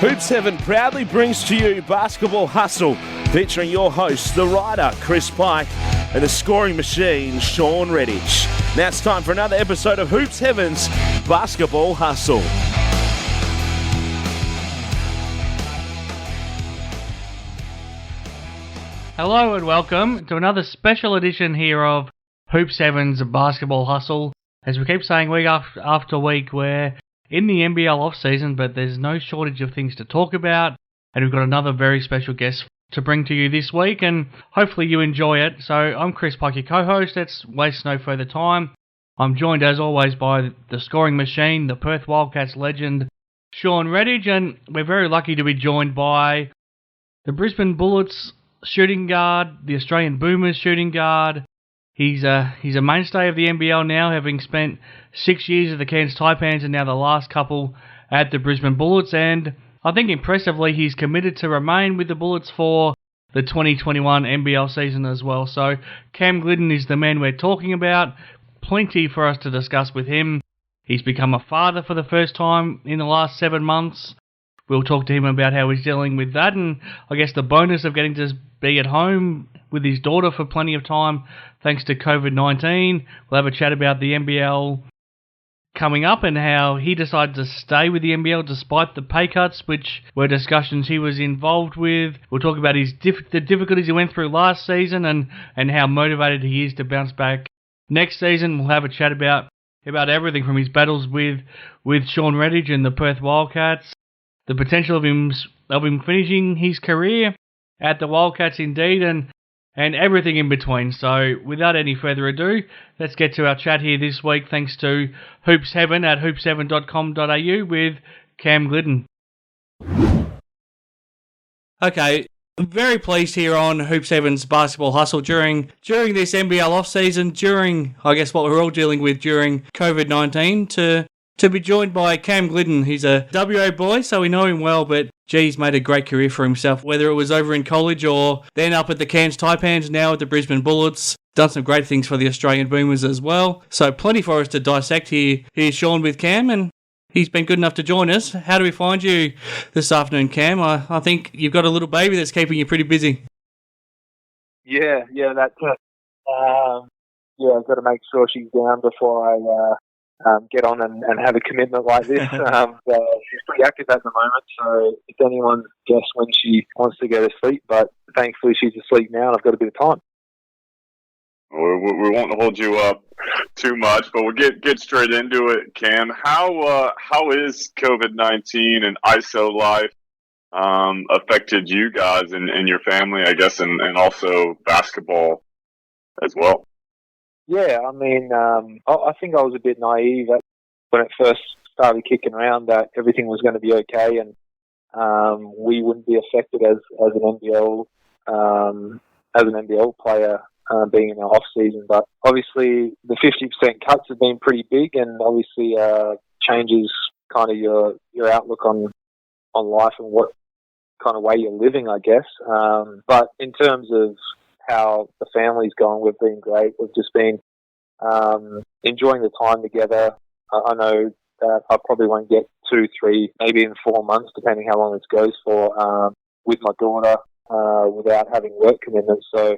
Hoops Heaven proudly brings to you Basketball Hustle, featuring your host, the writer, Chris Pike, and the scoring machine, Shawn Redhage. Now it's time for another episode of Hoops Heaven's Basketball Hustle. Hello and welcome to another special edition here of Hoops Heaven's Basketball Hustle. As we keep saying week after week, we're in the NBL off-season, but there's no shortage of things to talk about, and we've got another very special guest to bring to you this week, and hopefully you enjoy it. So I'm Chris Pike, your co-host. Let's waste no further time. I'm joined as always by the scoring machine, the Perth Wildcats legend, Shawn Redhage, and we're very lucky to be joined by the Brisbane Bullets shooting guard, the Australian Boomers shooting guard. He's a mainstay of the NBL now, having spent 6 years at the Cairns Taipans and now the last couple at the Brisbane Bullets. And I think impressively he's committed to remain with the Bullets for the 2021 NBL season as well. So Cam Gliddon is the man we're talking about. Plenty for us to discuss with him. He's become a father for the first time in the last 7 months. We'll talk to him about how he's dealing with that, and I guess the bonus of getting to be at home with his daughter for plenty of time thanks to COVID-19. We'll have a chat about the NBL coming up and how he decided to stay with the NBL despite the pay cuts, which were discussions he was involved with. We'll talk about the difficulties he went through last season and how motivated he is to bounce back next season. We'll have a chat about everything from his battles with Shawn Redhage and the Perth Wildcats, the potential of him finishing his career at the Wildcats indeed, and everything in between. So without any further ado, let's get to our chat here this week, thanks to Hoops Heaven at hoopsheaven.com.au with Cam Gliddon. Okay, very pleased here on Hoops Heaven's Basketball Hustle during this NBL off-season, during, I guess, what we're all dealing with during COVID-19, to be joined by Cam Gliddon. He's a WA boy, so we know him well, but he's made a great career for himself, whether it was over in college or then up at the Cairns Taipans, now at the Brisbane Bullets. Done some great things for the Australian Boomers as well. So plenty for us to dissect here. Here's Shawn with Cam, and he's been good enough to join us. How do we find you this afternoon, Cam? I think you've got a little baby that's keeping you pretty busy. Yeah, that's it. I've got to make sure she's down before I get on and have a commitment like this. She's pretty active at the moment, so it's anyone's guess when she wants to go to sleep, but thankfully she's asleep now and I've got a bit of time. We won't hold you up too much, but we'll get straight into it, Cam. How is COVID-19 and ISO life affected you guys and your family, I guess, and also basketball as well? Yeah, I mean, I think I was a bit naive when it first started kicking around that everything was going to be okay and we wouldn't be affected as an NBL player being in our off season. But obviously, the 50% cuts have been pretty big, and obviously changes kind of your outlook on life and what kind of way you're living, I guess. But in terms of how the family's gone, we've been great. We've just been enjoying the time together. I know that I probably won't get 2, 3, maybe even 4 months, depending how long this goes for, with my daughter without having work commitments. So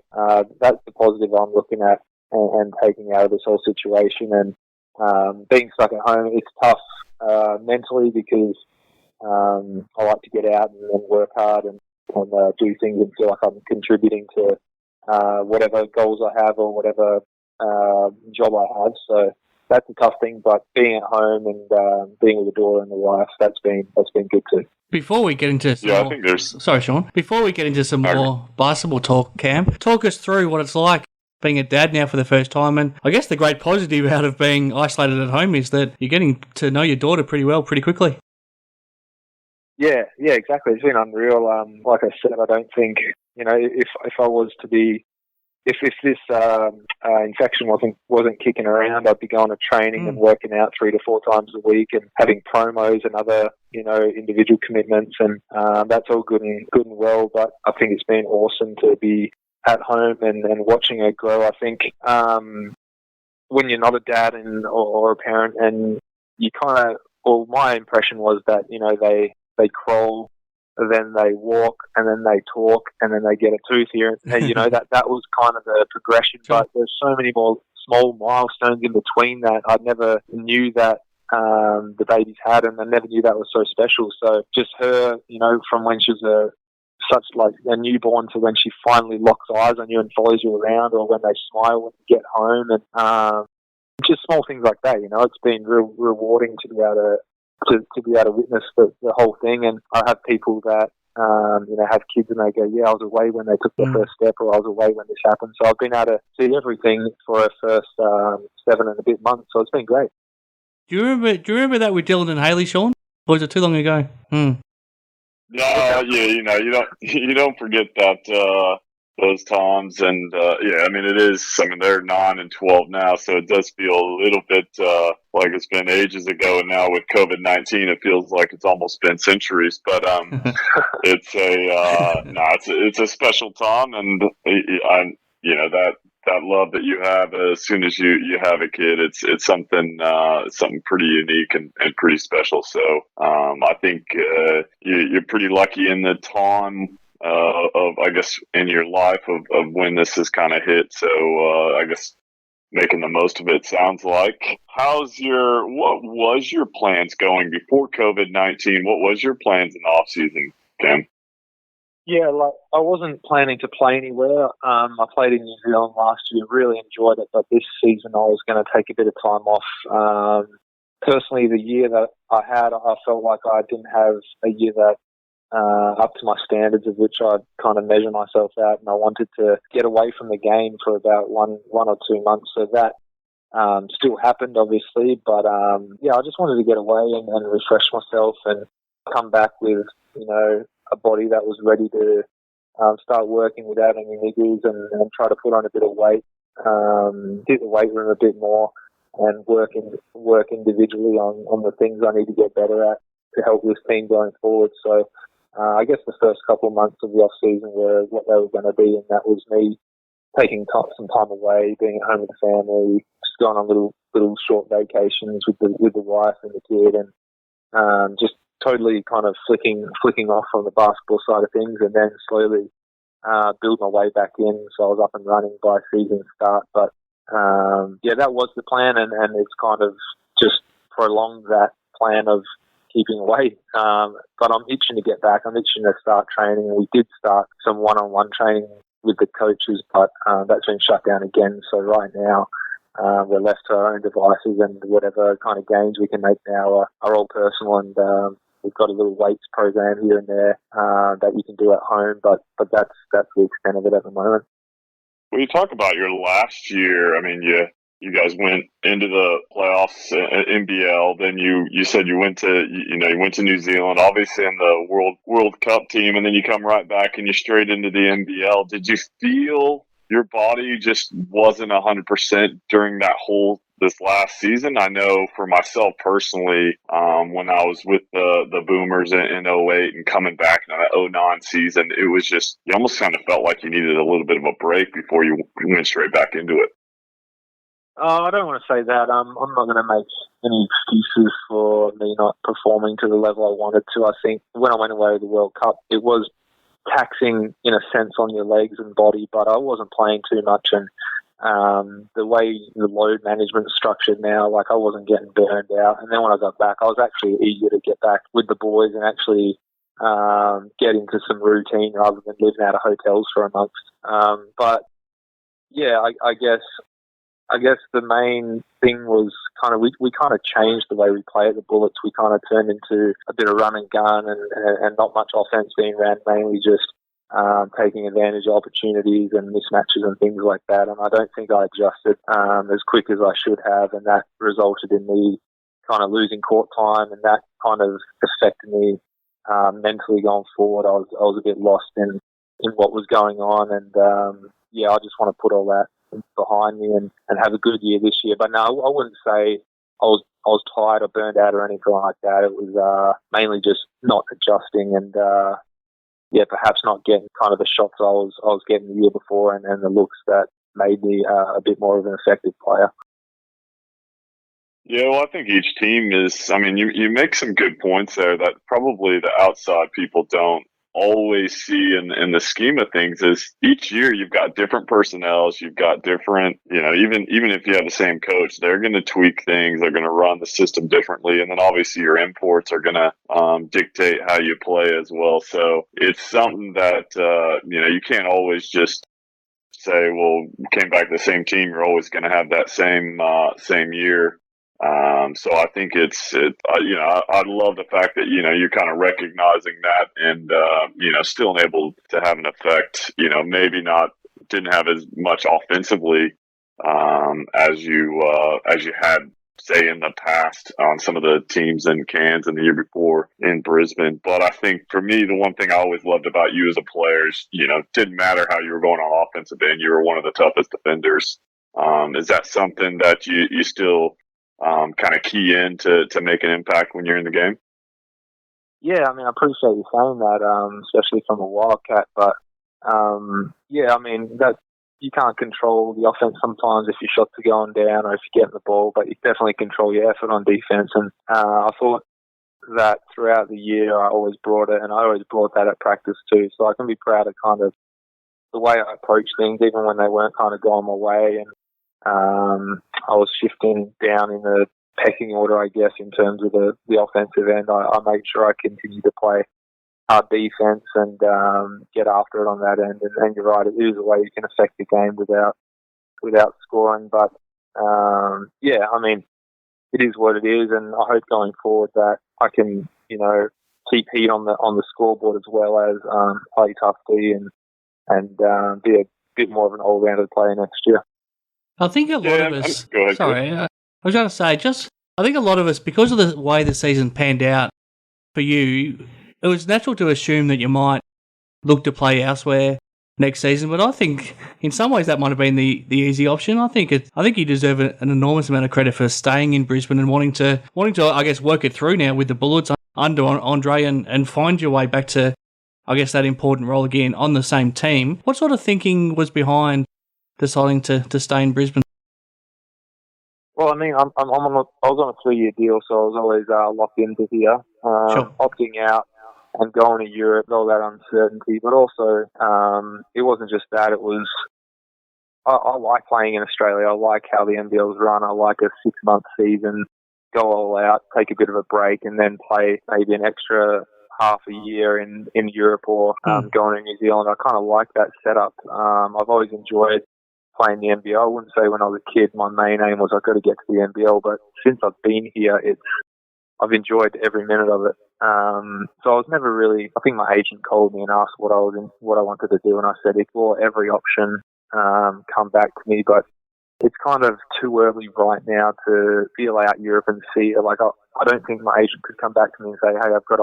that's the positive I'm looking at and taking out of this whole situation. And being stuck at home, it's tough mentally because I like to get out and work hard and do things and feel like I'm contributing to whatever goals I have or whatever job I have. So that's a tough thing, but being at home and being with the daughter and the wife, that's been good too. Before we get into Sorry, Shawn. Before we get into some more basketball talk, Cam, talk us through what it's like being a dad now for the first time. And I guess the great positive out of being isolated at home is that you're getting to know your daughter pretty well, pretty quickly. Yeah, exactly. It's been unreal. Like I said, I don't think, if I was to be, if this infection wasn't kicking around, I'd be going to training and working out 3 to 4 times a week and having promos and other, individual commitments, and that's all good and well. But I think it's been awesome to be at home and watching her grow. I think when you're not a dad or a parent, and you kind of, well, my impression was that they crawl then they walk, and then they talk, and then they get a tooth here. And, you know, that was kind of the progression. Sure. But there's so many more small milestones in between that I never knew that the babies had, and I never knew that was so special. So just her, you know, from when she was such like a newborn to when she finally locks eyes on you and follows you around, or when they smile when you get home, and just small things like that. You know, it's been real rewarding to be able to be able to witness the whole thing. And I have people that you know, have kids and they go, yeah, I was away when they took their first step, or I was away when this happened. So I've been able to see everything for her first 7 and a bit months. So it's been great. Do you remember that with Dylan and Haley, Shawn? Or was it too long ago? No, yeah, you know, you don't forget that those times, and yeah, I mean it is. I mean they're 9 and 12 now, so it does feel a little bit like it's been ages ago. And now with COVID-19, it feels like it's almost been centuries. But it's it's a special time, and I'm that love that you have as soon as you have a kid, it's something pretty unique and pretty special. So I think you're pretty lucky in the time of, I guess, in your life of when this has kind of hit. So I guess making the most of it sounds like. What was your plans going before COVID-19? What was your plans in the off season, Cam? Yeah, like I wasn't planning to play anywhere. I played in New Zealand last year, really enjoyed it, but this season I was going to take a bit of time off. Personally, the year that I had, I felt like I didn't have a year that up to my standards of which I'd kind of measure myself out, and I wanted to get away from the game for about one or 2 months. So that still happened, obviously, but yeah, I just wanted to get away and refresh myself and come back with, you know, a body that was ready to start working without any niggles and try to put on a bit of weight, hit the weight room a bit more, and work individually on the things I need to get better at to help this team going forward. So I guess the first couple of months of the off season were what they were going to be, and that was me taking some time away, being at home with the family, just going on little short vacations with the wife and the kid, and just totally kind of flicking off from the basketball side of things, and then slowly build my way back in. So I was up and running by season start. But yeah, that was the plan, and it's kind of just prolonged that plan of keeping away. But I'm itching to get back. I'm itching to start training. We did start some one-on-one training with the coaches, but that's been shut down again. So right now, we're left to our own devices, and whatever kind of gains we can make now are all personal. And we've got a little weights program here and there that you can do at home, but that's the extent of it at the moment. When you talk about your last year, I mean, you guys went into the playoffs at NBL. Then you said you went to New Zealand, obviously in the World Cup team, and then you come right back and you're straight into the NBL. Did you feel your body just wasn't 100% during this last season? I know for myself personally, when I was with the Boomers in 08 and coming back in the 09 season, it was just, you almost kind of felt like you needed a little bit of a break before you went straight back into it. I don't want to say that. I'm not going to make any excuses for me not performing to the level I wanted to. I think when I went away to the World Cup, it was taxing in a sense on your legs and body, but I wasn't playing too much, and the way the load management's structured now, like I wasn't getting burned out. And then when I got back, I was actually eager to get back with the boys and actually get into some routine rather than living out of hotels for a month. But yeah, I guess the main thing was kind of we kind of changed the way we play at the Bullets. We kind of turned into a bit of run and gun and not much offense being ran, mainly just taking advantage of opportunities and mismatches and things like that. And I don't think I adjusted as quick as I should have, and that resulted in me kind of losing court time, and that kind of affected me mentally going forward. I was a bit lost in what was going on, and yeah, I just want to put all that behind me and have a good year this year. But no, I wouldn't say I was tired or burned out or anything like that. It was mainly just not adjusting and yeah, perhaps not getting kind of the shots I was getting the year before and the looks that made me a bit more of an effective player. Yeah, well, I think each team is, I mean, you make some good points there that probably the outside people don't always see in the scheme of things is each year you've got different personnels, you've got different, even if you have the same coach, they're going to tweak things, they're going to run the system differently, and then obviously your imports are going to dictate how you play as well. So it's something that you can't always just say, well, came back to the same team, you're always going to have that same year. So I think I love the fact that, you're kind of recognizing that and, still able to have an effect, maybe didn't have as much offensively, as you had, say, in the past on some of the teams in Cairns and the year before in Brisbane. But I think for me, the one thing I always loved about you as a player is, didn't matter how you were going on offensive end, you were one of the toughest defenders. Is that something that you still kind of key in to make an impact when you're in the game? Yeah, I appreciate you saying that, especially from a Wildcat. But that you can't control the offense sometimes if your shots are going down or if you're getting the ball, but you definitely control your effort on defense. And I thought that throughout the year I always brought it, and I always brought that at practice too. So I can be proud of kind of the way I approach things, even when they weren't kind of going my way. And I was shifting down in the pecking order, I guess, in terms of the offensive end. I made sure I continued to play hard defense and get after it on that end. And you're right, it is a way you can affect the game without scoring. But it is what it is, and I hope going forward that I can, keep heat on the scoreboard as well as play tough D and be a bit more of an all-rounded player next year. I think a lot of us... Go ahead. Sorry, I was going to say, I think a lot of us, because of the way the season panned out for you, it was natural to assume that you might look to play elsewhere next season. But I think in some ways that might have been the easy option. I think you deserve an enormous amount of credit for staying in Brisbane and wanting to I guess work it through now with the Bullets under Andre and find your way back to, I guess, that important role again on the same team. What sort of thinking was behind deciding to stay in Brisbane? Well, I was on a 3-year deal, so I was always locked into here. Sure. Opting out and going to Europe, all that uncertainty, but also it wasn't just that. It was I like playing in Australia. I like how the NBL's run. I like a 6-month season, go all out, take a bit of a break, and then play maybe an extra half a year in Europe or going to New Zealand. I kind of like that setup. I've always enjoyed playing the NBL. I wouldn't say when I was a kid my main aim was I've got to get to the NBL, but since I've been here, I've enjoyed every minute of it. So I was never really. I think my agent called me and asked what I wanted to do, and I said explore every option, come back to me. But it's kind of too early right now to feel out Europe and see. Like I don't think my agent could come back to me and say, hey, I've got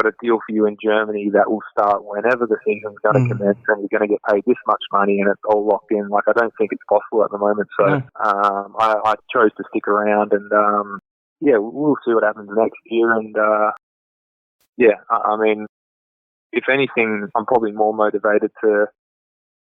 a deal for you in Germany that will start whenever the season's going to commence, and you're going to get paid this much money, and it's all locked in. Like I don't think it's possible at the moment. So I chose to stick around, and we'll see what happens next year. And if anything, I'm probably more motivated to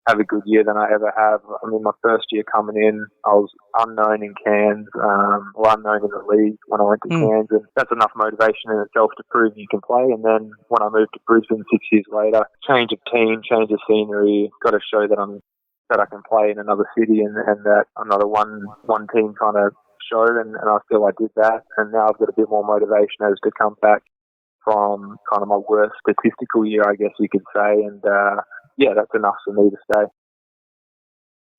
have a good year than I ever have. My first year coming in, I was unknown in Cairns, unknown in the league when I went to Cairns, and that's enough motivation in itself to prove you can play. And then when I moved to Brisbane 6 years later, change of team, change of scenery, got to show that I can play in another city and that I'm not a one team kind of show, and I feel I did that. And now I've got a bit more motivation as to come back from kind of my worst statistical year, I guess you could say, and that's enough for me to stay.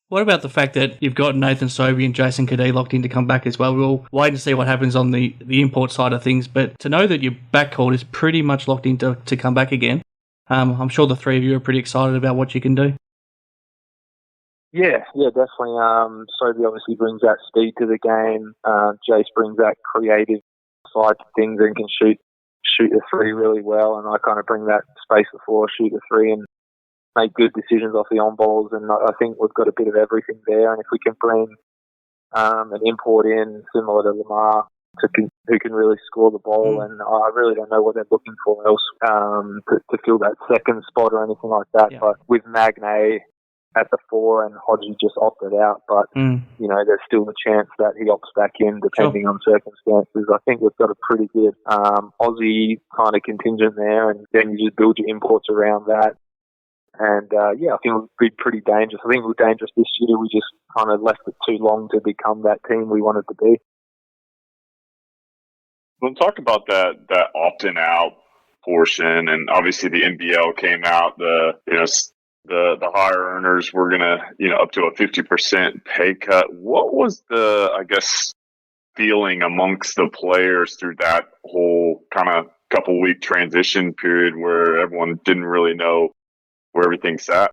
What about the fact that you've got Nathan Sobey and Jason Kadee locked in to come back as well? We'll wait and see what happens on the import side of things, but to know that your backcourt is pretty much locked in to come back again, I'm sure the three of you are pretty excited about what you can do. Yeah, definitely. Sobey obviously brings that speed to the game. Jace brings that creative side to things and can shoot the three really well, and I kind of bring that space before, shoot the three, and make good decisions off the on-balls, and I think we've got a bit of everything there. And if we can bring an import in similar to Lamar, who can really score the ball, and I really don't know what they're looking for else to fill that second spot or anything like that. Yeah. But with Magne at the 4 and Hodgie just opted out. But, you know, there's still a chance that he opts back in depending on circumstances. I think we've got a pretty good Aussie kind of contingent there, and then you just build your imports around that. And, yeah, I think it would be pretty dangerous. I think we were dangerous this year. We just kind of left it too long to become that team we wanted to be. Well, talk about that opting out portion, and obviously the NBL came out. The higher earners were gonna, up to a 50% pay cut. What was the, I guess, feeling amongst the players through that whole kind of couple-week transition period where everyone didn't really know where everything sat?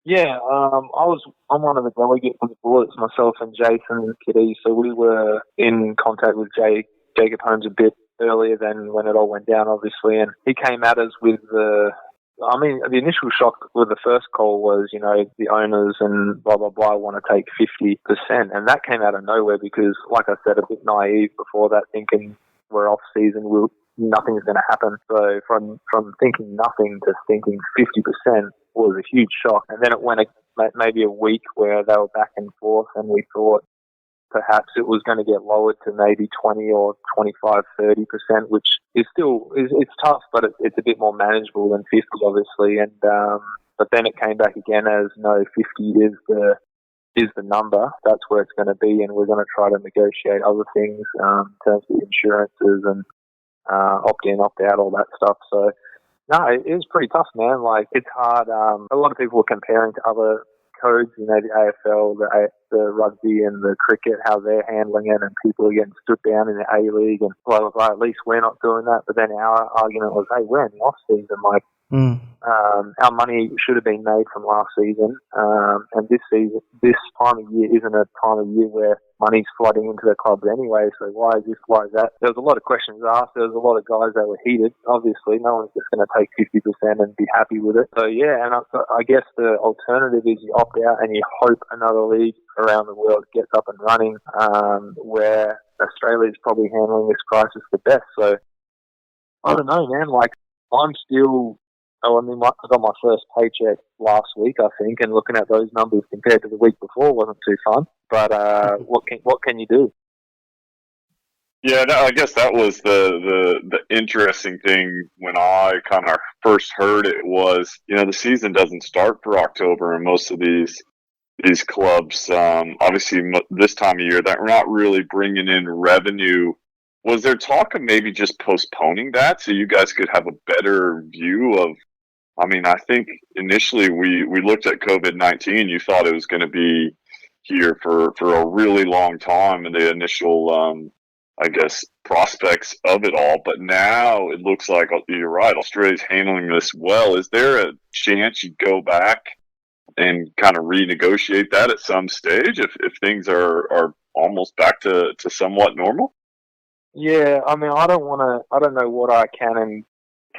Yeah, I'm one of the delegates for the Bullets, myself and Jason and Kitty, so we were in contact with Jacob Holmes a bit earlier than when it all went down, obviously, and he came at us with the initial shock with the first call was, the owners and blah, blah, blah want to take 50%, and that came out of nowhere because, like I said, a bit naive before that, thinking we're off season, nothing's going to happen. So from thinking nothing to thinking 50% was a huge shock. And then it went maybe a week where they were back and forth, and we thought perhaps it was going to get lowered to maybe 20 or 25, 30%, which is still, it's tough, but it's a bit more manageable than 50, obviously. And but then it came back again as, no, 50 is the number. That's where it's going to be, and we're going to try to negotiate other things in terms of insurances and opt in, opt out, all that stuff. So, no, it was pretty tough, man. Like, it's hard. A lot of people were comparing to other codes, the AFL, the rugby and the cricket, how they're handling it, and people are getting stood down in the A-League and blah, blah, blah. At least we're not doing that. But then our argument was, hey, we're in the off-season. Like, our money should have been made from last season, and this time of year isn't a time of year where money's flooding into the clubs anyway, so why is this, why is that? There was a lot of questions asked. There was a lot of guys that were heated. Obviously, no one's just going to take 50% and be happy with it. So, yeah, and I guess the alternative is you opt out and you hope another league around the world gets up and running, where Australia is probably handling this crisis the best. So, I don't know, man. Like, I'm still... I got my first paycheck last week, I think, and looking at those numbers compared to the week before wasn't too fun. But what can you do? Yeah, I guess that was the interesting thing when I kind of first heard it was, the season doesn't start for October, and most of these clubs, obviously this time of year, that we're not really bringing in revenue. Was there talk of maybe just postponing that so you guys could have a better view of, I think initially we looked at COVID-19, you thought it was going to be here for a really long time and the initial, prospects of it all. But now it looks like, you're right, Australia's handling this well. Is there a chance you go back and kind of renegotiate that at some stage if things are almost back to somewhat normal? Yeah, I don't know what I can and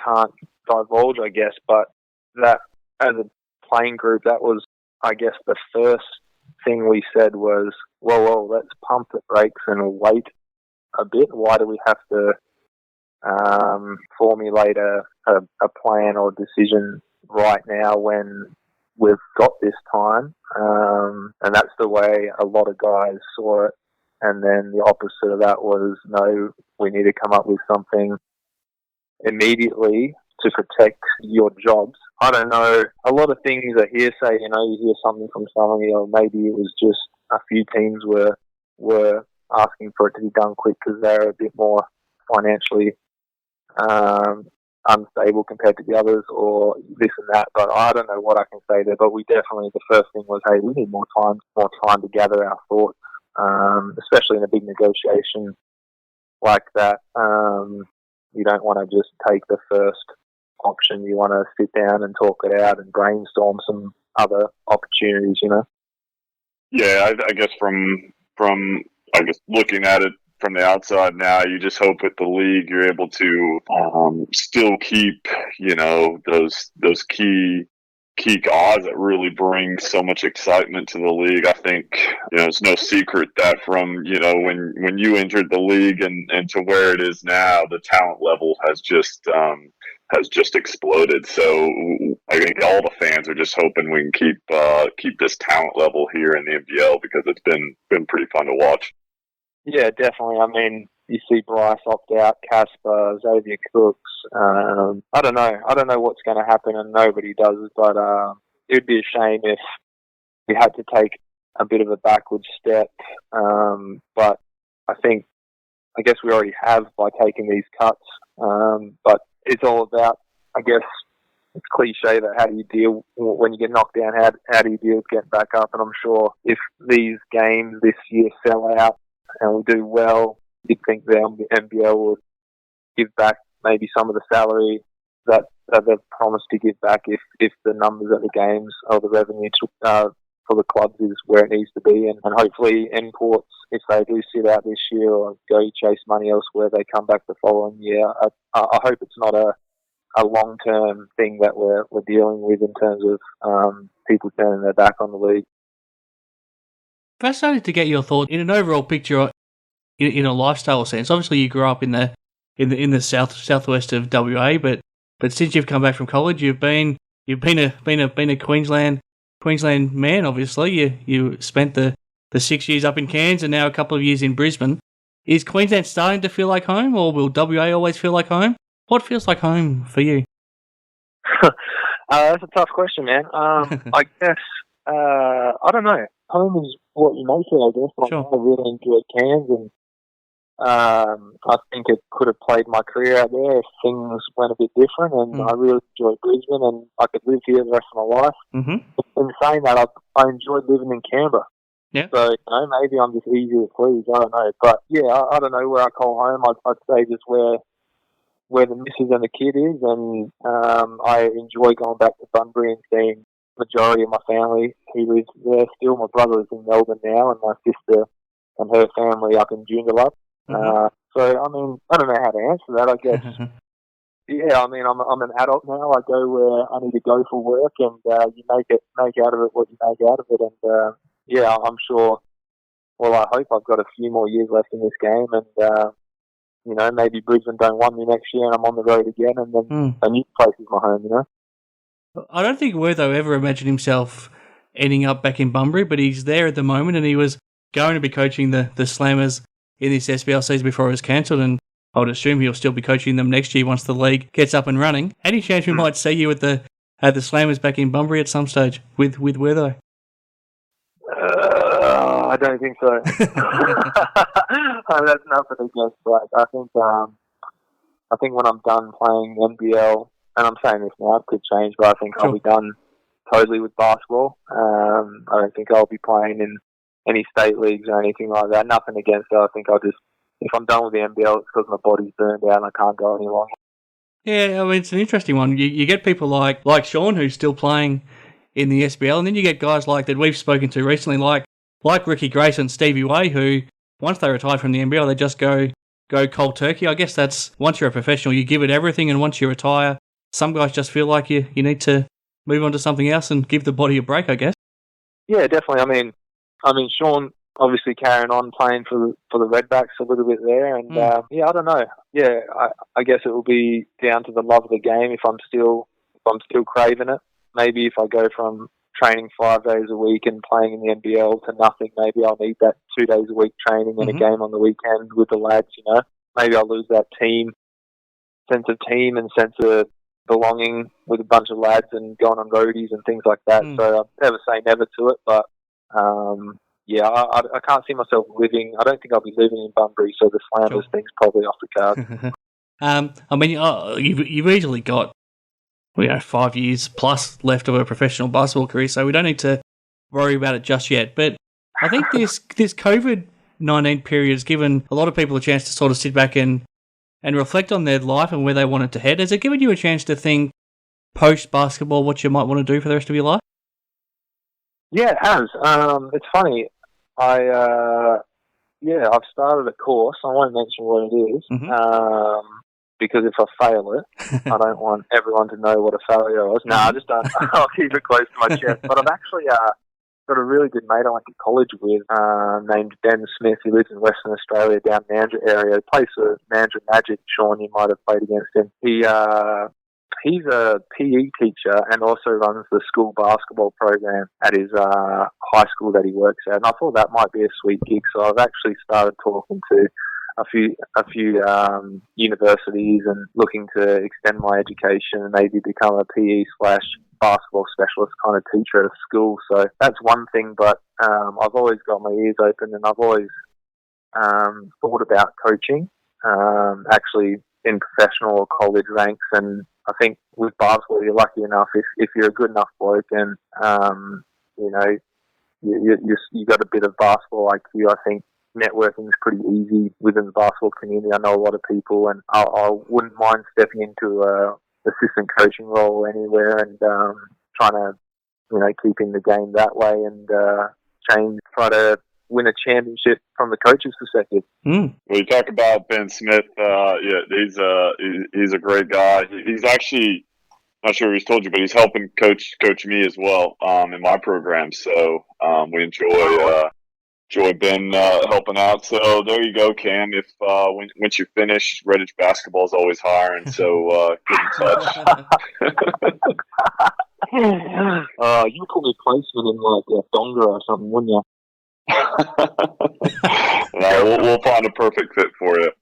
can't divulge, I guess, but that as a playing group, that was, I guess, the first thing we said was, whoa, let's pump the brakes and wait a bit. Why do we have to formulate a plan or decision right now when we've got this time? And that's the way a lot of guys saw it. And then the opposite of that was, no, we need to come up with something immediately to protect your jobs. I don't know. A lot of things are hearsay, you hear something from somebody, or maybe it was just a few teams were asking for it to be done quick because they're a bit more financially unstable compared to the others, or this and that. But I don't know what I can say there. But we definitely, the first thing was, hey, we need more time to gather our thoughts. Especially in a big negotiation like that. You don't want to just take the first option. You want to sit down and talk it out and brainstorm some other opportunities, Yeah, I guess from looking at it from the outside now, you just hope with the league you're able to still keep, those key guys that really bring so much excitement to the league. I think, it's no secret that from, when you entered the league and to where it is now, the talent level has just has just exploded. So I think all the fans are just hoping we can keep this talent level here in the NBL, because it's been pretty fun to watch. Yeah, definitely. I mean, you see Bryce opt out, Casper, Xavier Cooks. I don't know what's going to happen, and nobody does. But it would be a shame if we had to take a bit of a backward step. But I guess we already have by taking these cuts. But it's all about, I guess, it's cliche that how do you deal when you get knocked down? How do you deal with getting back up? And I'm sure if these games this year sell out and we do well, you'd think the NBL would give back maybe some of the salary that they've promised to give back if the numbers at the games or the revenue for the clubs is where it needs to be. And hopefully imports, if they do sit out this year or go chase money elsewhere, they come back the following year. I hope it's not a long-term thing that we're dealing with in terms of people turning their back on the league. Fascinated to get your thought in an overall picture in a lifestyle sense. Obviously, you grew up in the southwest of WA, but since you've come back from college, you've been a Queensland man. Obviously, you spent the 6 years up in Cairns and now a couple of years in Brisbane. Is Queensland starting to feel like home, or will WA always feel like home? What feels like home for you? That's a tough question, man. I guess I don't know. Home is what you make it, I guess. Sure. I really enjoyed Cairns, and I think it could have played my career out there if things went a bit different. And I really enjoyed Brisbane, and I could live here the rest of my life. Mm-hmm. In saying that, I enjoyed living in Canberra. Yeah. So maybe I'm just easy to please. I don't know, but yeah, I don't know where I call home. I'd say just where the missus and the kid is, and I enjoy going back to Bunbury and seeing the majority of my family who lives there still. My brother is in Melbourne now, and my sister and her family up in Joondalup. Mm-hmm. So, I mean, I don't know how to answer that, I guess. Yeah, I mean, I'm an adult now. I go where I need to go for work, and you make out of it what you make out of it. And, yeah, I'm sure, well, I hope I've got a few more years left in this game, and maybe Brisbane don't want me next year and I'm on the road again, and then a new place is my home, I don't think Wertho ever imagined himself ending up back in Bunbury, but he's there at the moment, and he was going to be coaching the Slammers in this SBL season before it was cancelled, and I would assume he'll still be coaching them next year once the league gets up and running. Any chance we might see you at the Slammers back in Bunbury at some stage with Wertho? I don't think so. That's nothing against that. I think when I'm done playing NBL, and I'm saying this now, it could change, but I think I'll be done totally with basketball. I don't think I'll be playing in any state leagues or anything like that. Nothing against it. I think I'll just, if I'm done with the NBL, it's because my body's burned out and I can't go any longer. Yeah, I mean, it's an interesting one. You get people like Shawn, who's still playing in the SBL, and then you get guys like that we've spoken to recently, like Ricky Grace and Stevie Way, who, once they retire from the NBL, they just go cold turkey. I guess that's, once you're a professional, you give it everything, and once you retire, some guys just feel like you need to move on to something else and give the body a break, I guess. Yeah, definitely. I mean, Shawn obviously carrying on playing for the Redbacks a little bit there, and yeah, I don't know. Yeah, I guess it will be down to the love of the game. If I'm still craving it, maybe if I go from training 5 days a week and playing in the NBL to nothing, maybe I'll need that 2 days a week training and a game on the weekend with the lads. Maybe I'll lose that sense of team and sense of belonging with a bunch of lads and going on roadies and things like that. So I'd never say never to it, but yeah, I can't see myself living. I don't think I'll be living in Bunbury, so the Slammers thing's probably off the cards. I mean, you've easily got 5 years plus left of a professional basketball career, so we don't need to worry about it just yet. But I think this COVID-19 period has given a lot of people a chance to sort of sit back and reflect on their life and where they want it to head. Has it given you a chance to think post-basketball what you might want to do for the rest of your life? Yeah, it has. It's funny. I've started a course. I won't mention what it is, because if I fail it, I don't want everyone to know what a failure was. No, I just don't. I'll keep it close to my chest. But I've actually got a really good mate I went to college with named Ben Smith. He lives in Western Australia, down Mandurah area. He plays for Mandurah Magic. Shawn, you might have played against him. He's a PE teacher and also runs the school basketball program at his high school that he works at. And I thought that might be a sweet gig, so I've actually started talking to a few universities and looking to extend my education and maybe become a PE/basketball specialist kind of teacher at a school. So that's one thing, but I've always got my ears open, and I've always thought about coaching, actually in professional or college ranks. And I think with basketball, you're lucky enough if you're a good enough bloke and you got a bit of basketball IQ. I think networking is pretty easy within the basketball community. I know a lot of people, and I wouldn't mind stepping into a assistant coaching role anywhere and trying to, keep in the game that way and try to win a championship from the coach's perspective. When you talk about Ben Smith, he's a great guy. He's actually, not sure if he's told you, but he's helping coach me as well in my program. So we enjoy Ben helping out. So there you go, Cam. If once you finish, Redhage basketball is always hiring. So get in touch. You put me placement in like Donga or something, wouldn't you? No, we'll find a perfect fit for you.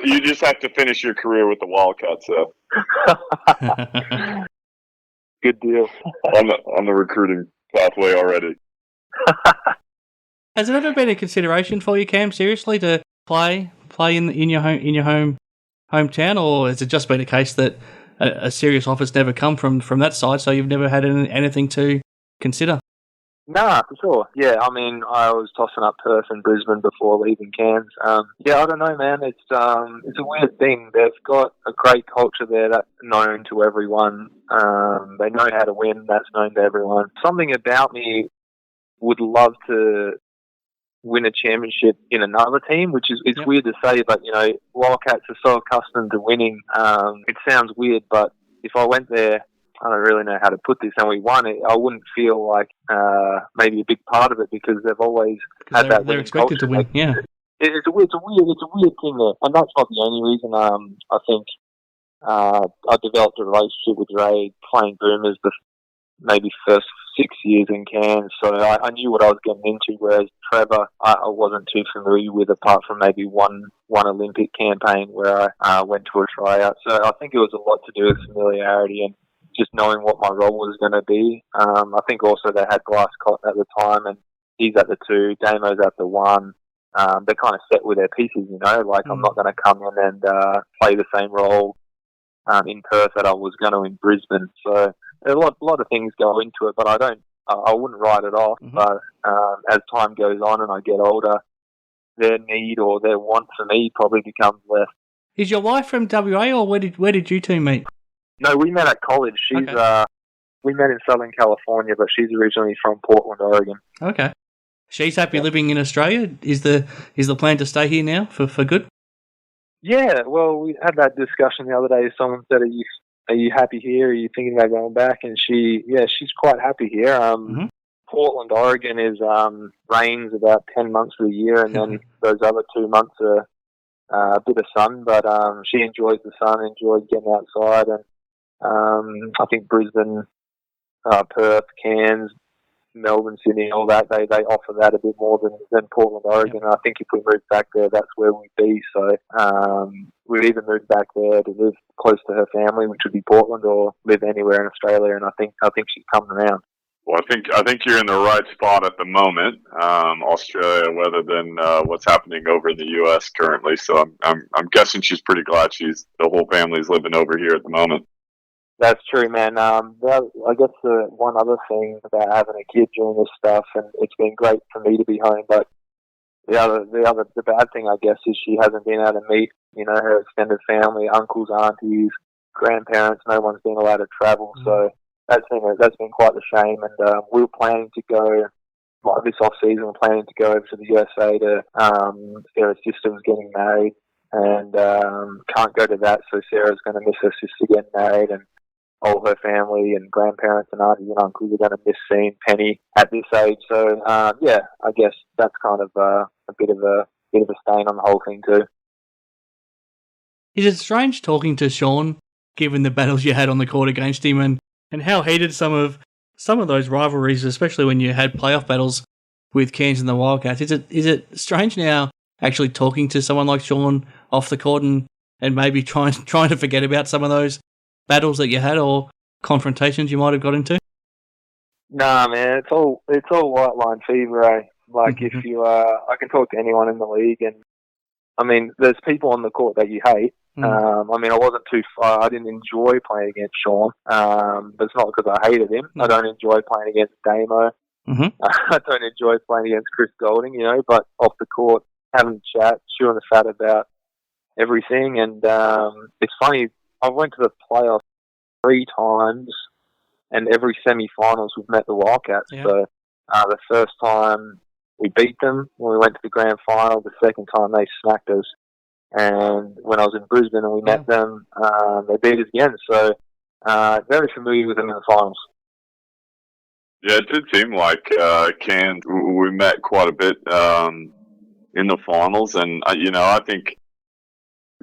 You just have to finish your career with the Wildcats, though. Good deal. On the recruiting pathway already. Has it ever been a consideration for you, Cam, seriously, to play in your hometown, or has it just been a case that a serious offer's never come from that side, so you've never had anything to consider? Nah, for sure. Yeah, I mean, I was tossing up Perth and Brisbane before leaving Cairns. I don't know, man. It's a weird thing. They've got a great culture there that's known to everyone. They know how to win. That's known to everyone. Something about me would love to win a championship in another team, which is it's weird to say, but Wildcats are so accustomed to winning. It sounds weird, but if I went there, I don't really know how to put this, and we won it, I wouldn't feel like maybe a big part of it because they've always had that. They're expected culture. to win. Yeah, it's a weird thing there, and that's not the only reason. I think I developed a relationship with Ray playing Boomers the maybe first 6 years in Cairns, so I knew what I was getting into, whereas Trevor I wasn't too familiar with, apart from maybe one Olympic campaign where I went to a tryout. So I think it was a lot to do with familiarity and just knowing what my role was going to be. I think also they had Glasscott at the time, and he's at the 2, Damo's at the 1. They're kind of set with their pieces, I'm not going to come in and play the same role in Perth that I was going to in Brisbane. So a lot of things go into it, but I wouldn't write it off. Mm-hmm. But as time goes on and I get older, their need or their want for me probably becomes less. Is your wife from WA, or where did you two meet? No, we met at college. We met in Southern California, but she's originally from Portland, Oregon. Okay. She's happy living in Australia. Is the plan to stay here now for good? Yeah, well, we had that discussion the other day. Someone said, are you happy here? Are you thinking about going back? And she's quite happy here. Portland, Oregon is rains about 10 months of the year, and then those other 2 months are a bit of sun, but she enjoys the sun, enjoys getting outside, and I think Brisbane, Perth, Cairns, Melbourne, Sydney, all that, they offer that a bit more than Portland, Oregon. Yep. I think if we move back there, that's where we'd be. So we'd either move back there to live close to her family, which would be Portland, or live anywhere in Australia. And I think she's coming around. Well, I think you're in the right spot at the moment, Australia, rather than what's happening over in the U.S. currently. So I'm guessing she's pretty glad the whole family's living over here at the moment. That's true, man. I guess the one other thing about having a kid during this stuff, and it's been great for me to be home, but the bad thing, I guess, is she hasn't been able to meet, her extended family, uncles, aunties, grandparents. No one's been allowed to travel, so that's been quite a shame. And we were planning to go, this off season, we're planning to go over to the USA to Sarah's sister was getting married, and can't go to that, so Sarah's going to miss her sister getting married, and all her family and grandparents and aunties and uncles are going to miss seeing Penny at this age. So I guess that's kind of a bit of a stain on the whole thing too. Is it strange talking to Shawn given the battles you had on the court against him, and how heated some of those rivalries, especially when you had playoff battles with Cairns and the Wildcats. Is it strange now actually talking to someone like Shawn off the court and maybe trying to forget about some of those battles that you had or confrontations you might have got into? Nah, man, it's all white line fever, eh? Like if you, I can talk to anyone in the league, and I mean, there's people on the court that you hate. I mean, I wasn't too far. I didn't enjoy playing against Shawn, but it's not because I hated him. I don't enjoy playing against Damo. I don't enjoy playing against Chris Golding, you know, but off the court, having a chat, chewing the fat about everything. And it's funny, I went to the playoffs 3 times, and every semi-finals we've met the Wildcats. Yeah. So the first time we beat them when we went to the grand final, the second time they smacked us. And when I was in Brisbane and we met them, they beat us again. So very familiar with them in the finals. Yeah, it did seem like Cairns, we met quite a bit in the finals. And, I think,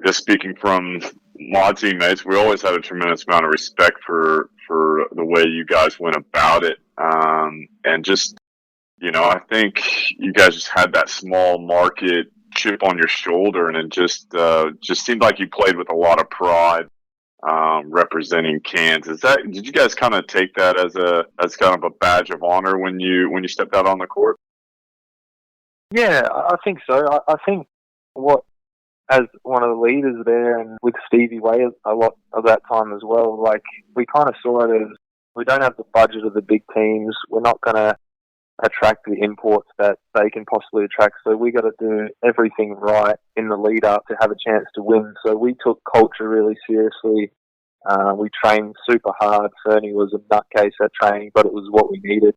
just speaking from my teammates, we always had a tremendous amount of respect for the way you guys went about it. And just, I think you guys just had that small market chip on your shoulder, and it just seemed like you played with a lot of pride, representing Cairns. Did you guys kind of take that as kind of a badge of honor when you stepped out on the court? Yeah, I think so. I think as one of the leaders there, and with Stevie Way a lot of that time as well, like we kind of saw it as we don't have the budget of the big teams. We're not going to attract the imports that they can possibly attract. So we got to do everything right in the lead up to have a chance to win. So we took culture really seriously. We trained super hard. Fernie was a nutcase at training, but it was what we needed.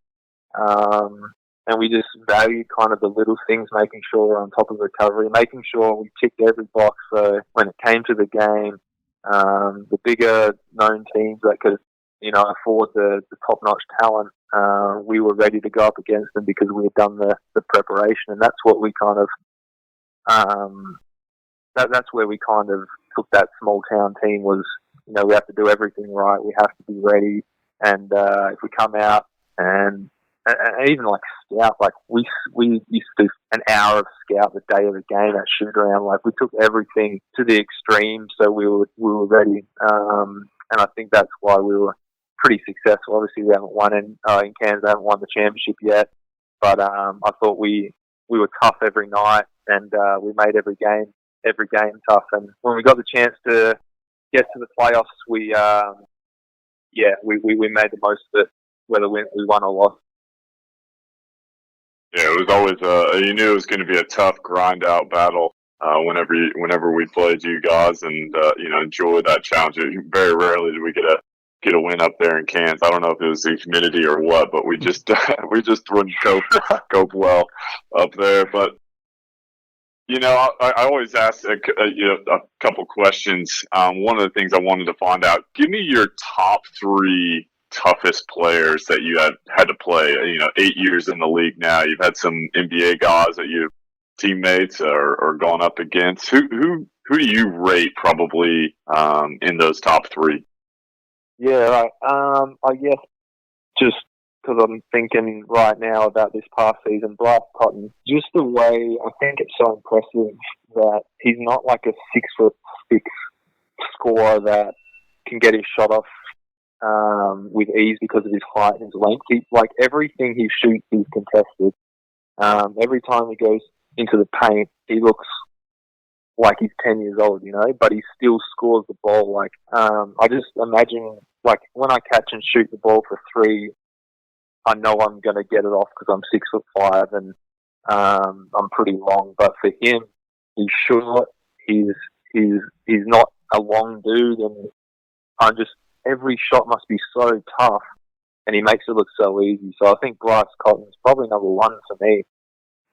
And we just valued kind of the little things, making sure we're on top of recovery, making sure we ticked every box. So when it came to the game, the bigger known teams that could, afford the top-notch talent, we were ready to go up against them because we had done the preparation. And that's what we kind of, that's where we kind of took that small town team was, we have to do everything right. We have to be ready. And if we come out and even like scout, like we used to do an hour of scout the day of the game at shoot around. Like we took everything to the extreme, so we were ready. And I think that's why we were pretty successful. Obviously, we haven't won in Cairns, they haven't won the championship yet. But I thought we were tough every night, and we made every game tough. And when we got the chance to get to the playoffs, we made the most of it, whether we won or lost. Yeah, it was always you knew it was going to be a tough grind out battle whenever we played you guys, and enjoy that challenge. Very rarely did we get a win up there in Cairns. I don't know if it was the humidity or what, but we just wouldn't cope well up there. But I always ask a couple questions. One of the things I wanted to find out: give me your top 3 toughest players that you had to play. 8 years in the league now. You've had some NBA guys that you teammates or gone up against. Who do you rate probably in those top 3? Yeah, right. I guess just because I'm thinking right now about this past season, Bryce Cotton, just the way I think it's so impressive that he's not like a 6'6" scorer that can get his shot off with ease because of his height and his length. Like everything he shoots is contested. Every time he goes into the paint, he looks like he's 10 years old, but he still scores the ball. Like, I just imagine, like, when I catch and shoot the ball for 3, I know I'm going to get it off because I'm 6'5" and I'm pretty long. But for him, he's short. He's not a long dude, and every shot must be so tough, and he makes it look so easy. So I think Bryce Cotton's probably number 1 for me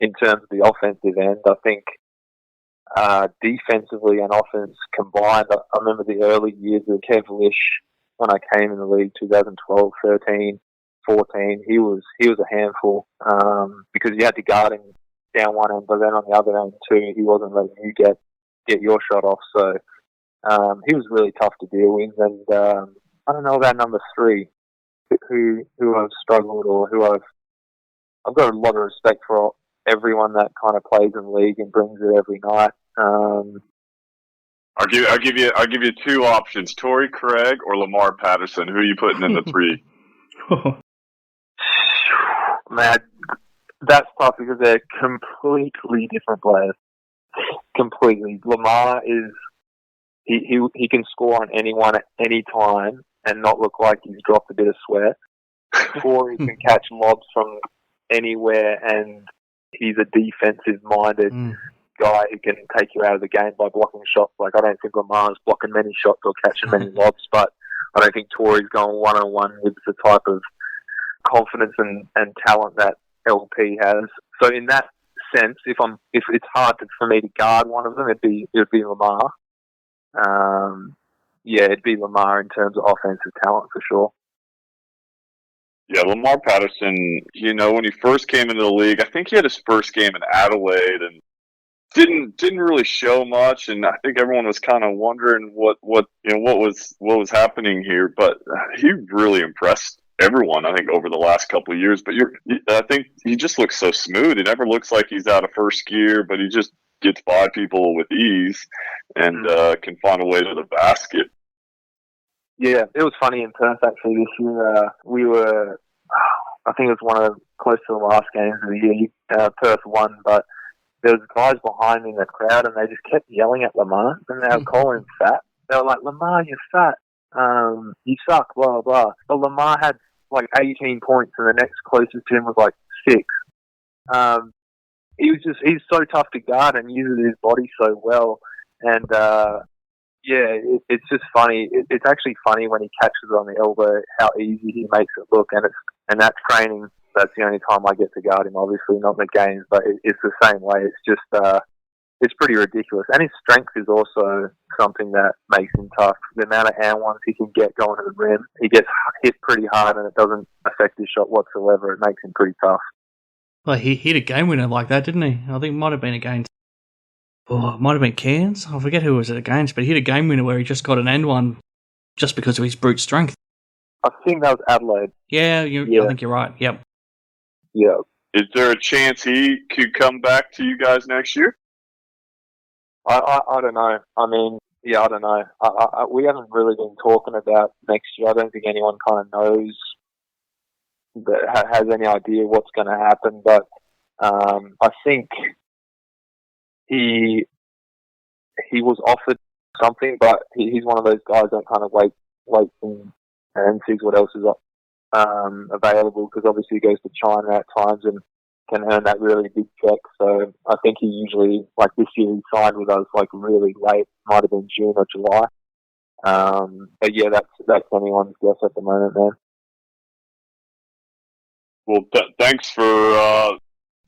in terms of the offensive end. I think defensively and offense combined, I remember the early years of Kev Lish when I came in the league, 2012, 13, 14. He was a handful because you had to guard him down one end, but then on the other end too, he wasn't letting you get your shot off. So He was really tough to deal with, and I don't know about number 3, who I've struggled, or who I've got a lot of respect for everyone that kind of plays in the league and brings it every night. I'll give you 2 options: Torrey Craig or Lamar Patterson. Who are you putting in the 3? Man, that's tough because they're completely different players. Completely. Lamar is he can score on anyone at any time and not look like he's dropped a bit of sweat. Torrey can catch lobs from anywhere, and he's a defensive-minded guy who can take you out of the game by blocking shots. Like, I don't think Lamar's blocking many shots or catching many lobs, but I don't think Torrey's going one-on-one with the type of confidence and talent that LP has. So in that sense, if it's hard for me to guard one of them, it'd be Lamar. It'd be Lamar in terms of offensive talent for sure. Yeah, Lamar Patterson, when he first came into the league, I think he had his first game in Adelaide and didn't really show much, and I think everyone was kind of wondering what was happening here, but he really impressed everyone, I think, over the last couple of years. But I think he just looks so smooth. It never looks like he's out of first gear, but he just gets by people with ease and can find a way to the basket. Yeah, it was funny in Perth actually this year. We were, I think it was one of close to the last games of the year. Perth won, but there was guys behind me in the crowd, and they just kept yelling at Lamar, and they were calling him fat. They were like, "Lamar, you're fat. You suck, blah, blah." But Lamar had like 18 points, and the next closest to him was like 6. He's so tough to guard and uses his body so well. And it's just funny. It's actually funny when he catches it on the elbow, how easy he makes it look. And that training, that's the only time I get to guard him, obviously, not in the games, but it's the same way. It's just, it's pretty ridiculous. And his strength is also something that makes him tough. The amount of and ones he can get going to the rim, he gets hit pretty hard and it doesn't affect his shot whatsoever. It makes him pretty tough. Well, he hit a game winner like that, didn't he? I think it might have been against, it might have been Cairns. I forget who it was against, but he hit a game winner where he just got an end one just because of his brute strength. I think that was Adelaide. Yeah, I think you're right. Yep. Yeah. Is there a chance he could come back to you guys next year? I don't know. I mean, I don't know. We haven't really been talking about next year. I don't think anyone kind of knows that has any idea what's going to happen. But I think he was offered something, but he's one of those guys that kind of waits and sees what else is available, because obviously he goes to China at times and can earn that really big check. So I think he usually, like this year, he signed with us like really late, might have been June or July. But yeah, that's anyone's guess at the moment, man. Well, thanks for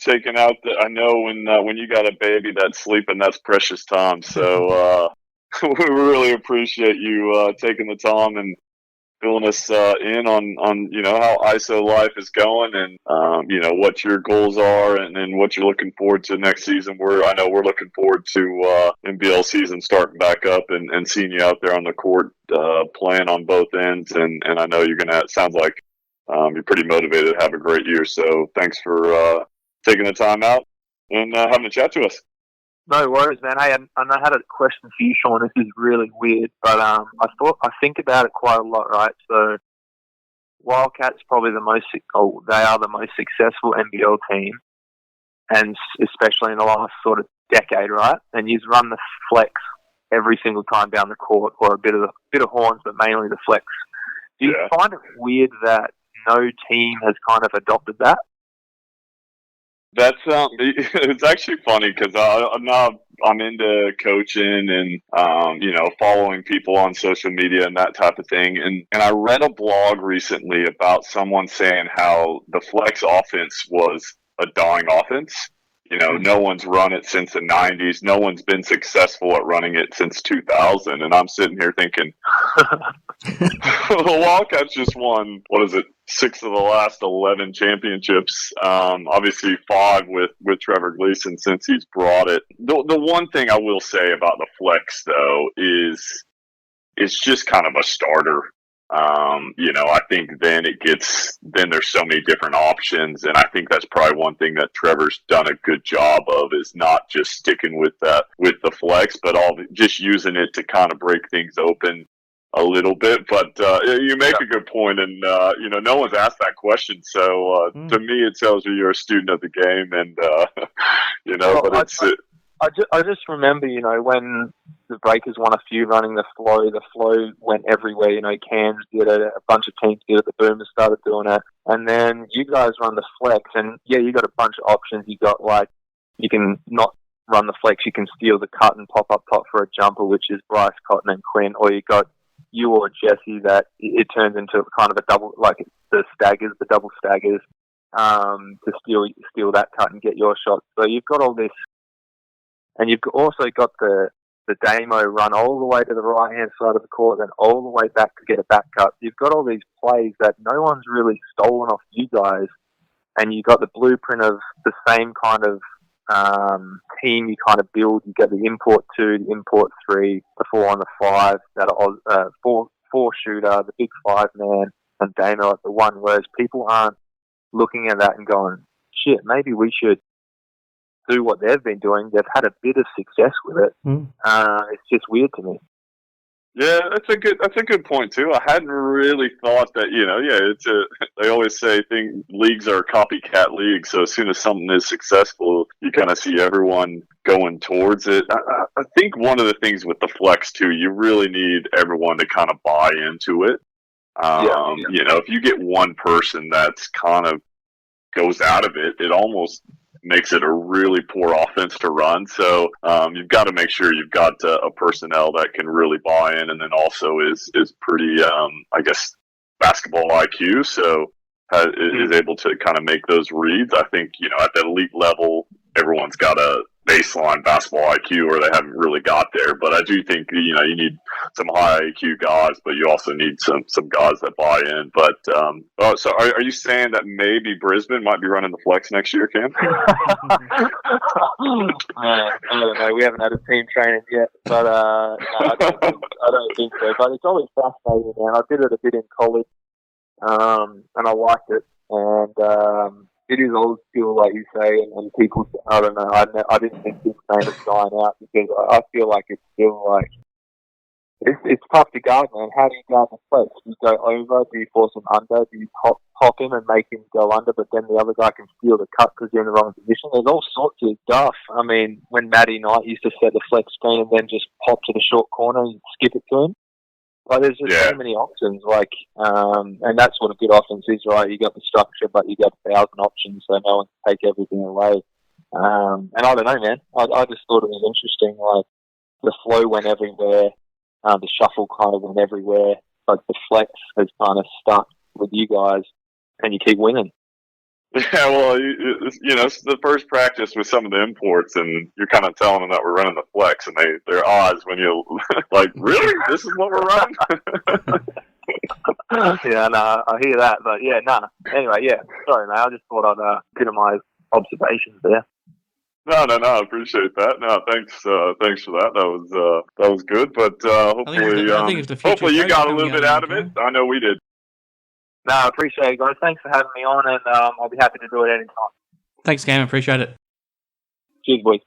taking out. I know when you got a baby, that's sleeping, that's precious time. So we really appreciate you taking the time and filling us in on how ISO life is going, and what your goals are, and what you're looking forward to next season. I know we're looking forward to NBL season starting back up and seeing you out there on the court playing on both ends, and I know you're gonna. It sounds like you're pretty motivated to have a great year. So thanks for taking the time out and having a chat to us. No worries, man. Hey, and I had a question for you, Shawn. This is really weird, but I think about it quite a lot, right? So Wildcats probably they are the most successful NBL team, and especially in the last sort of decade, right? And you run the flex every single time down the court, or a bit of horns, but mainly the flex. Do you find it weird that no team has kind of adopted that? That's it's actually funny because I'm into coaching and following people on social media and that type of thing, and I read a blog recently about someone saying how the flex offense was a dying offense. No one's run it since the 90s. No one's been successful at running it since 2000. And I'm sitting here thinking, the Wildcats just won, 6 of the last 11 championships. Obviously 5 with Trevor Gleason since he's brought it. The one thing I will say about the flex though is it's just kind of a starter. I think then there's so many different options, and I think that's probably one thing that Trevor's done a good job of is not just sticking with the flex, but just using it to kind of break things open a little bit. But you make a good point, and no one's asked that question, so to me it tells you you're a student of the game, and I just remember, when the Breakers won a few running the flow went everywhere. Cairns did it, a bunch of teams did it, the Boomers started doing it, and then you guys run the flex, and you got a bunch of options. You got you can not run the flex, you can steal the cut and pop up top for a jumper, which is Bryce, Cotton, and Quinn, or you got you or Jesse that it turns into kind of a double, like the double staggers, to steal that cut and get your shot. So you've got all this. And you've also got the Damo run all the way to the right-hand side of the court and all the way back to get a back cut. You've got all these plays that no one's really stolen off you guys, and you've got the blueprint of the same kind of team you kind of build. You get the import 2, the import 3, the 4 on the 5, that are four shooter, the big 5-man, and Damo at the 1, whereas people aren't looking at that and going, shit, maybe we should do what they've been doing. They've had a bit of success with it. It's just weird to me. Yeah, that's a good point too. I hadn't really thought that. They always say leagues are copycat leagues. So as soon as something is successful, you kind of see everyone going towards it. I think one of the things with the flex too, you really need everyone to kind of buy into it. If you get one person that's kind of goes out of it, it almost makes it a really poor offense to run. So you've got to make sure you've got a personnel that can really buy in, and then also is pretty, basketball IQ. So is able to kind of make those reads. I think at the elite level, everyone's got a baseline basketball IQ, or they haven't really got there. But I do think you need some high IQ guys, but you also need some guys that buy in. But so are you saying that maybe Brisbane might be running the flex next year, Cam? I don't know. We haven't had a team training yet, but no, I don't think so. But it's always fascinating, man. I did it a bit in college, and I liked it, and it is old school, like you say, and people, I don't know, I didn't think this game was dying out, because I feel like it's still like, it's tough to guard, man. How do you guard the flex? Do you go over? Do you force him under? Do you pop him and make him go under, but then the other guy can steal the cut because you're in the wrong position? There's all sorts of stuff. I mean, when Matty Knight used to set the flex screen and then just pop to the short corner and skip it to him, like, there's just so many options, and that's what a good offense is, right? You got the structure, but you got 1,000 options, so no one can take everything away. And I don't know, man. I just thought it was interesting. Like, the flow went everywhere, the shuffle kind of went everywhere, but the flex has kind of stuck with you guys, and you keep winning. Yeah, well, it's the first practice with some of the imports, and you're kind of telling them that we're running the flex, and their odds when you like, really, this is what we're running. Yeah, no, I hear that, but yeah, no. Anyway, yeah, sorry, mate. I just thought I'd get my observations there. No, I appreciate that. No, thanks for that. That was good, but hopefully you got a little bit out of it. I know we did. No, I appreciate it, guys. Thanks for having me on, and I'll be happy to do it anytime. Thanks, Cam. Appreciate it. Cheers, boys.